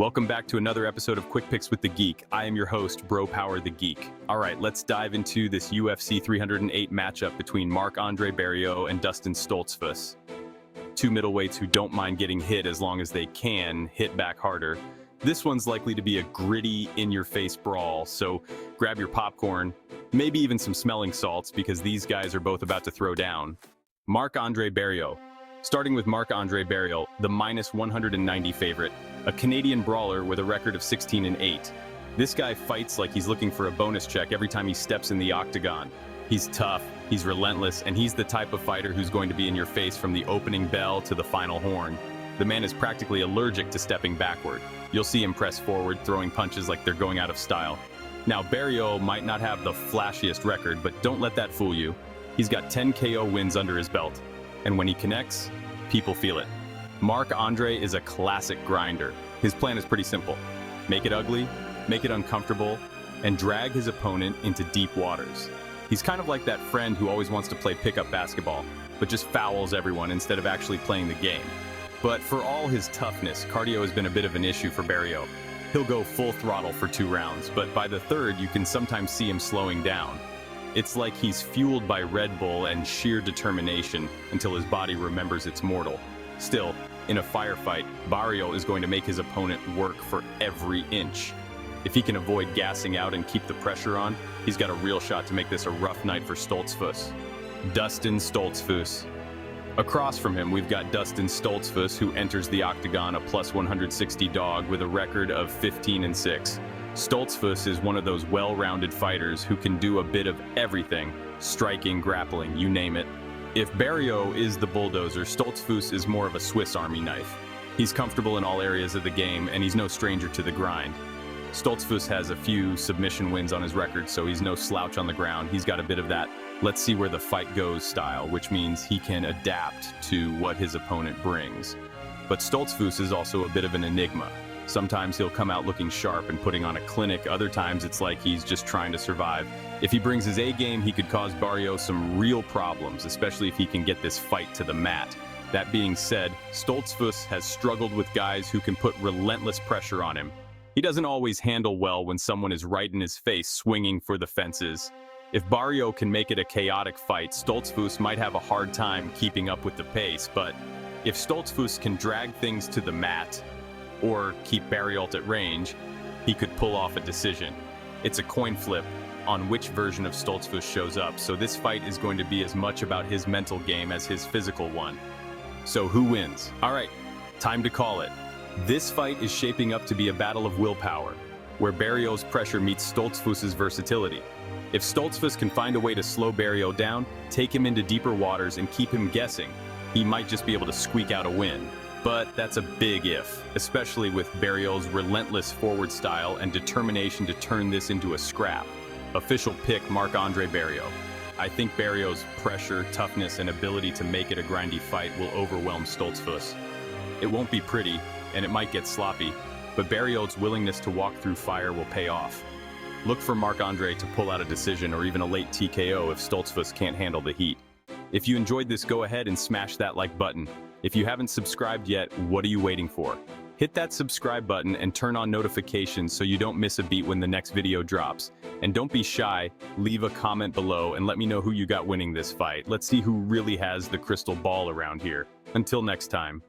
Welcome back to another episode of Quick Picks with the Geek. I am your host, Bro Power the Geek. All right, let's dive into this UFC 308 matchup between Marc-Andre Barriault and Dustin Stoltzfus. Two middleweights who don't mind getting hit as long as they can hit back harder. This one's likely to be a gritty, in-your-face brawl, so grab your popcorn, maybe even some smelling salts because these guys are both about to throw down. Marc-Andre Barriault. Starting with Marc-Andre Barriault, the minus 190 favorite, a Canadian brawler with a record of 16-8. This guy fights like he's looking for a bonus check every time he steps in the octagon. He's tough, he's relentless, and he's the type of fighter who's going to be in your face from the opening bell to the final horn. The man is practically allergic to stepping backward. You'll see him press forward, throwing punches like they're going out of style. Now, Barriault might not have the flashiest record, but don't let that fool you. He's got 10 KO wins under his belt. And when he connects, people feel it. Marc-Andre is a classic grinder. His plan is pretty simple. Make it ugly, make it uncomfortable, and drag his opponent into deep waters. He's kind of like that friend who always wants to play pickup basketball, but just fouls everyone instead of actually playing the game. But for all his toughness, cardio has been a bit of an issue for Barriault. He'll go full throttle for 2 rounds, but by the third, you can sometimes see him slowing down. It's like he's fueled by Red Bull and sheer determination until his body remembers it's mortal. Still, in a firefight, Barriault is going to make his opponent work for every inch. If he can avoid gassing out and keep the pressure on, he's got a real shot to make this a rough night for Stoltzfus. Dustin Stoltzfus. Across from him, we've got Dustin Stoltzfus, who enters the octagon a plus 160 dog with a record of 15-6. Stoltzfus is one of those well-rounded fighters who can do a bit of everything, striking, grappling, you name it. If Barriault is the bulldozer, Stoltzfus is more of a Swiss Army knife. He's comfortable in all areas of the game, and he's no stranger to the grind. Stoltzfus has a few submission wins on his record, so he's no slouch on the ground. He's got a bit of that let's see where the fight goes style, which means he can adapt to what his opponent brings. But Stoltzfus is also a bit of an enigma. Sometimes he'll come out looking sharp and putting on a clinic, other times it's like he's just trying to survive. If he brings his A game, he could cause Barriault some real problems, especially if he can get this fight to the mat. That being said, Stoltzfus has struggled with guys who can put relentless pressure on him. He doesn't always handle well when someone is right in his face, swinging for the fences. If Barriault can make it a chaotic fight, Stoltzfus might have a hard time keeping up with the pace, but if Stoltzfus can drag things to the mat, or keep Barriault at range, he could pull off a decision. It's a coin flip on which version of Stoltzfus shows up, so this fight is going to be as much about his mental game as his physical one. So who wins? All right, time to call it. This fight is shaping up to be a battle of willpower, where Barriault's pressure meets Stoltzfus's versatility. If Stoltzfus can find a way to slow Barriault down, take him into deeper waters, and keep him guessing, he might just be able to squeak out a win. But that's a big if, especially with Barriault's relentless forward style and determination to turn this into a scrap. Official pick, Marc-Andre Barriault. I think Barriault's pressure, toughness, and ability to make it a grindy fight will overwhelm Stoltzfus. It won't be pretty, and it might get sloppy, but Barriault's willingness to walk through fire will pay off. Look for Marc-Andre to pull out a decision or even a late TKO if Stoltzfus can't handle the heat. If you enjoyed this, go ahead and smash that like button. If you haven't subscribed yet, what are you waiting for? Hit that subscribe button and turn on notifications so you don't miss a beat when the next video drops. And don't be shy, leave a comment below and let me know who you got winning this fight. Let's see who really has the crystal ball around here. Until next time.